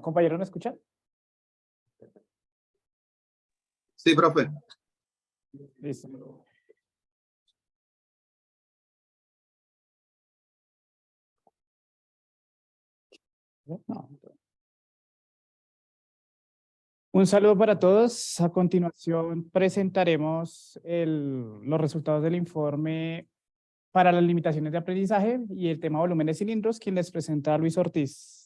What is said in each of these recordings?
Compañero, ¿me escucha? Sí, profe. Listo. No. Un saludo para todos. A continuación presentaremos los resultados del informe para las limitaciones de aprendizaje y el tema volumen de cilindros, quien les presenta Luis Ortiz.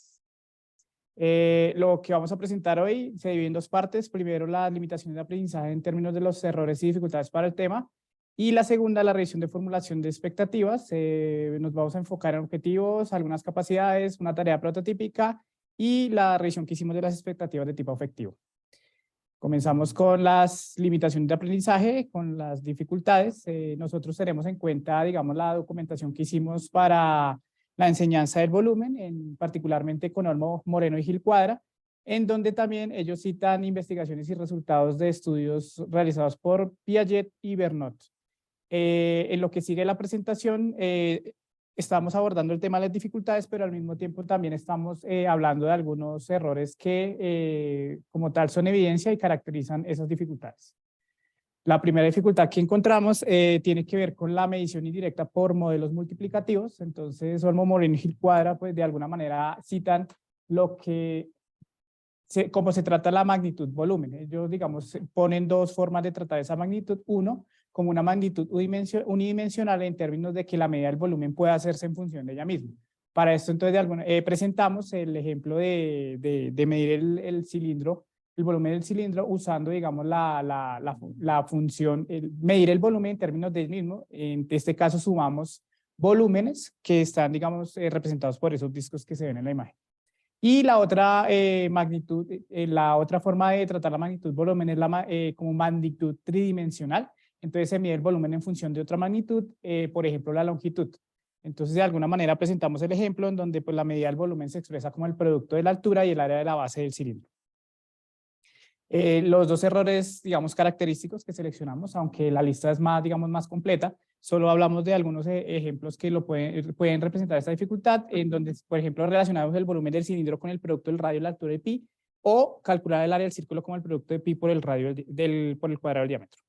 Lo que vamos a presentar hoy se divide en dos partes. Primero, las limitaciones de aprendizaje en términos de los errores y dificultades para el tema. Y la segunda, la revisión de formulación de expectativas. Nos vamos a enfocar en objetivos, algunas capacidades, una tarea prototípica y la revisión que hicimos de las expectativas de tipo afectivo. Comenzamos con las limitaciones de aprendizaje, con las dificultades. Nosotros tenemos en cuenta, digamos, la documentación que hicimos para la enseñanza del volumen, particularmente con Olmo, Moreno y Gil Cuadra, en donde también ellos citan investigaciones y resultados de estudios realizados por Piaget y Bernot. En lo que sigue la presentación, estamos abordando el tema de las dificultades, pero al mismo tiempo también estamos hablando de algunos errores que como tal son evidencia y caracterizan esas dificultades. La primera dificultad que encontramos tiene que ver con la medición indirecta por modelos multiplicativos. Entonces, Olmo, Moreno y Gil Cuadra, pues de alguna manera citan lo que cómo se trata la magnitud volumen. Ellos, digamos, ponen dos formas de tratar esa magnitud. Uno, como una magnitud unidimensional en términos de que la medida del volumen puede hacerse en función de ella misma. Para esto, entonces, presentamos el ejemplo de medir el cilindro, el volumen del cilindro, usando, digamos, la función, medir el volumen en términos del mismo. En este caso, sumamos volúmenes que están, digamos, representados por esos discos que se ven en la imagen. Y la otra magnitud, la otra forma de tratar la magnitud volumen es como magnitud tridimensional. Entonces se mide el volumen en función de otra magnitud, por ejemplo la longitud. Entonces de alguna manera presentamos el ejemplo en donde pues, la medida del volumen se expresa como el producto de la altura y el área de la base del cilindro. Los dos errores, digamos, característicos que seleccionamos, aunque la lista es más, digamos, más completa, solo hablamos de algunos ejemplos que lo pueden representar esta dificultad, en donde, por ejemplo, relacionamos el volumen del cilindro con el producto del radio de la altura de pi, o calcular el área del círculo como el producto de pi por el radio por el cuadrado del diámetro.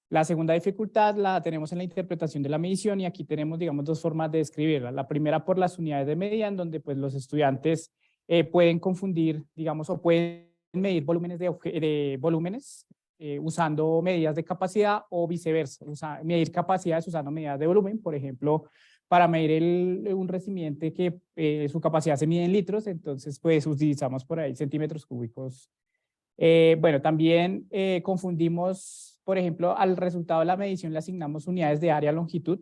La segunda dificultad la tenemos en la interpretación de la medición, y aquí tenemos, digamos, dos formas de describirla. La primera por las unidades de medida, en donde pues, los estudiantes pueden confundir, digamos, o pueden medir volúmenes de volúmenes usando medidas de capacidad o viceversa, medir capacidades usando medidas de volumen. Por ejemplo, para medir un recipiente que su capacidad se mide en litros, entonces pues utilizamos por ahí centímetros cúbicos. Bueno, también confundimos, por ejemplo, al resultado de la medición le asignamos unidades de área longitud.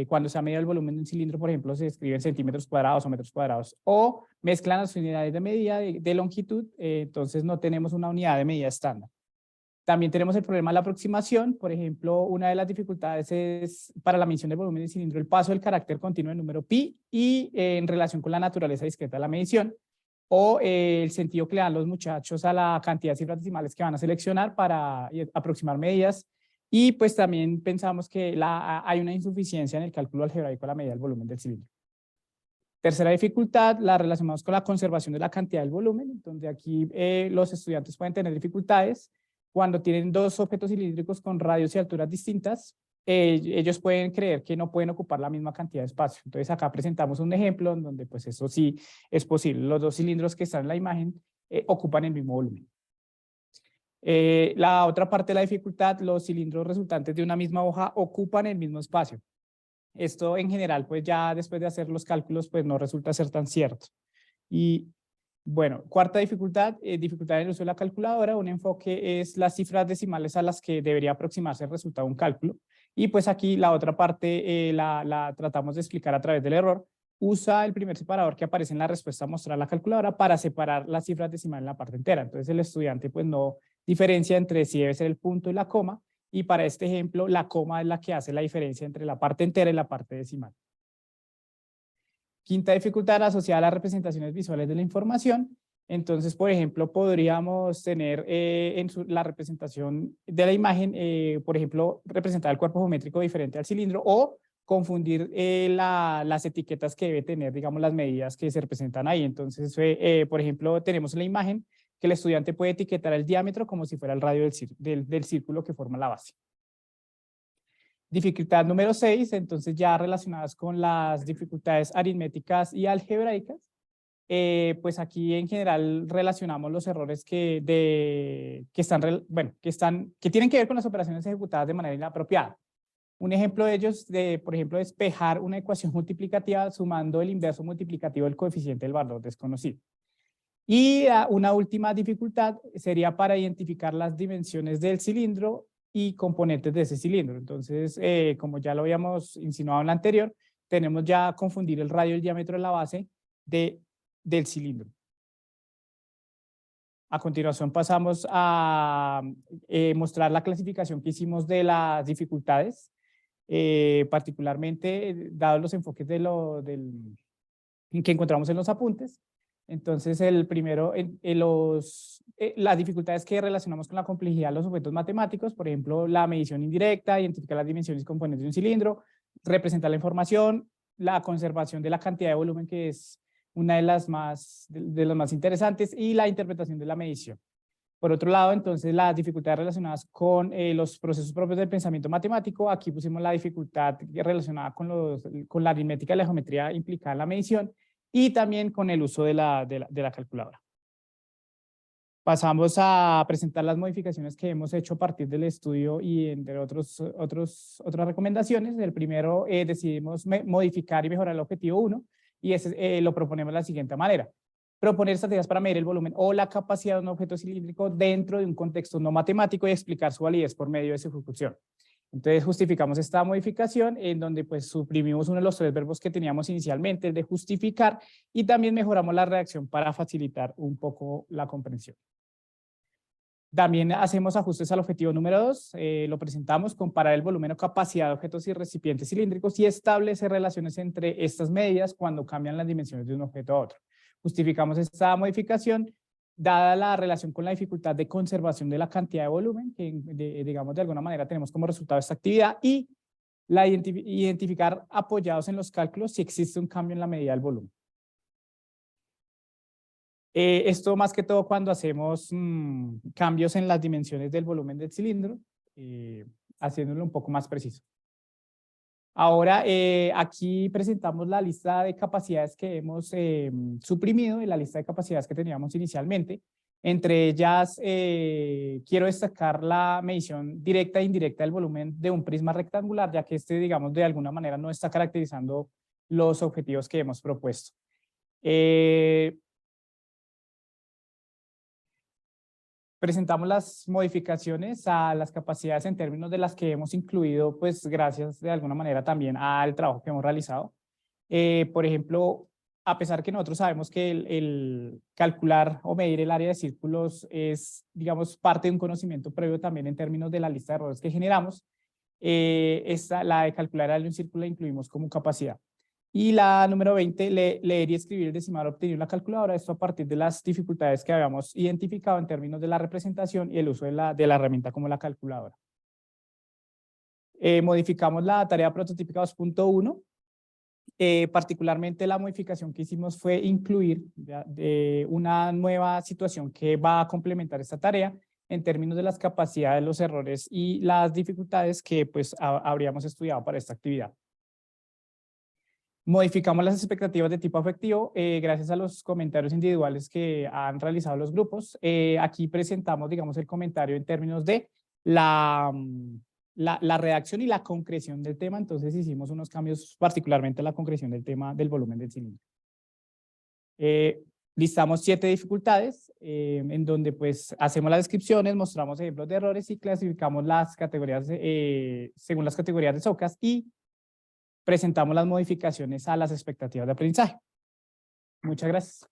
Cuando se ha medido el volumen de un cilindro, por ejemplo, se escribe en centímetros cuadrados o metros cuadrados, o mezclan las unidades de medida de longitud, entonces no tenemos una unidad de medida estándar. También tenemos el problema de la aproximación. Por ejemplo, una de las dificultades es para la medición del volumen del cilindro el paso del carácter continuo del número pi y en relación con la naturaleza discreta de la medición, o el sentido que le dan los muchachos a la cantidad de cifras decimales que van a seleccionar para aproximar medidas. Y pues también pensamos que hay una insuficiencia en el cálculo algebraico de la medida del volumen del cilindro. Tercera dificultad, la relacionamos con la conservación de la cantidad del volumen, donde aquí los estudiantes pueden tener dificultades cuando tienen dos objetos cilíndricos con radios y alturas distintas. Ellos pueden creer que no pueden ocupar la misma cantidad de espacio. Entonces acá presentamos un ejemplo en donde pues eso sí es posible. Los dos cilindros que están en la imagen ocupan el mismo volumen. La otra parte de la dificultad, los cilindros resultantes de una misma hoja ocupan el mismo espacio. Esto en general, pues ya después de hacer los cálculos, pues no resulta ser tan cierto. Y bueno, cuarta dificultad, dificultad en el uso de la calculadora. Un enfoque es las cifras decimales a las que debería aproximarse el resultado de un cálculo. Y pues aquí la otra parte la tratamos de explicar a través del error. Usa el primer separador que aparece en la respuesta a mostrar la calculadora para separar las cifras decimales en la parte entera. Entonces el estudiante pues no diferencia entre si debe ser el punto y la coma, y para este ejemplo la coma es la que hace la diferencia entre la parte entera y la parte decimal. Quinta dificultad asociada a las representaciones visuales de la información. Entonces, por ejemplo, podríamos tener la representación de la imagen, por ejemplo, representar el cuerpo geométrico diferente al cilindro, o confundir las etiquetas que debe tener, digamos, las medidas que se representan ahí. Entonces, por ejemplo, tenemos en la imagen que el estudiante puede etiquetar el diámetro como si fuera el radio del círculo que forma la base. Dificultad número 6, entonces ya relacionadas con las dificultades aritméticas y algebraicas. Pues aquí en general relacionamos los errores que tienen que ver con las operaciones ejecutadas de manera inapropiada. Un ejemplo de ellos, por ejemplo, despejar una ecuación multiplicativa sumando el inverso multiplicativo del coeficiente del valor desconocido. Y una última dificultad sería para identificar las dimensiones del cilindro y componentes de ese cilindro. Entonces, como ya lo habíamos insinuado en la anterior, tenemos ya confundir el radio y el diámetro de la base del cilindro. A continuación pasamos a mostrar la clasificación que hicimos de las dificultades, particularmente dados los enfoques que encontramos en los apuntes. Entonces, el primero, las dificultades que relacionamos con la complejidad de los objetos matemáticos, por ejemplo, la medición indirecta, identificar las dimensiones y componentes de un cilindro, representar la información, la conservación de la cantidad de volumen, que es una de las más interesantes, y la interpretación de la medición. Por otro lado, entonces, las dificultades relacionadas con los procesos propios del pensamiento matemático. Aquí pusimos la dificultad relacionada con la aritmética y la geometría implicada en la medición, y también con el uso de la calculadora. Pasamos a presentar las modificaciones que hemos hecho a partir del estudio y entre otras recomendaciones. El primero, decidimos modificar y mejorar el objetivo 1, y ese lo proponemos de la siguiente manera: proponer estrategias para medir el volumen o la capacidad de un objeto cilíndrico dentro de un contexto no matemático y explicar su validez por medio de su ejecución. Entonces justificamos esta modificación en donde pues suprimimos uno de los 3 verbos que teníamos inicialmente, el de justificar, y también mejoramos la redacción para facilitar un poco la comprensión. También hacemos ajustes al objetivo número 2, lo presentamos: comparar el volumen o capacidad de objetos y recipientes cilíndricos y establecer relaciones entre estas medidas cuando cambian las dimensiones de un objeto a otro. Justificamos esta modificación dada la relación con la dificultad de conservación de la cantidad de volumen, que digamos de alguna manera tenemos como resultado esta actividad, y la identificar apoyados en los cálculos si existe un cambio en la medida del volumen. Esto más que todo cuando hacemos cambios en las dimensiones del volumen del cilindro, haciéndolo un poco más preciso. Ahora, aquí presentamos la lista de capacidades que hemos suprimido y la lista de capacidades que teníamos inicialmente. Entre ellas, quiero destacar la medición directa e indirecta del volumen de un prisma rectangular, ya que digamos, de alguna manera no está caracterizando los objetivos que hemos propuesto. Presentamos las modificaciones a las capacidades en términos de las que hemos incluido, pues gracias de alguna manera también al trabajo que hemos realizado. Por ejemplo, a pesar que nosotros sabemos que el calcular o medir el área de círculos es, digamos, parte de un conocimiento previo también en términos de la lista de errores que generamos, la de calcular el área de un círculo la incluimos como capacidad. Y la número 20, leer y escribir el decimal obtenido en la calculadora, esto a partir de las dificultades que habíamos identificado en términos de la representación y el uso de la herramienta como la calculadora. Modificamos la tarea prototípica 2.1, particularmente la modificación que hicimos fue incluir una nueva situación que va a complementar esta tarea en términos de las capacidades, los errores y las dificultades que pues habríamos estudiado para esta actividad. Modificamos las expectativas de tipo afectivo gracias a los comentarios individuales que han realizado los grupos. Aquí presentamos, digamos, el comentario en términos de la redacción y la concreción del tema. Entonces hicimos unos cambios, particularmente la concreción del tema del volumen del cilindro. Listamos 7 dificultades en donde pues hacemos las descripciones, mostramos ejemplos de errores y clasificamos las categorías según las categorías de SOCAS y presentamos las modificaciones a las expectativas de aprendizaje. Muchas gracias.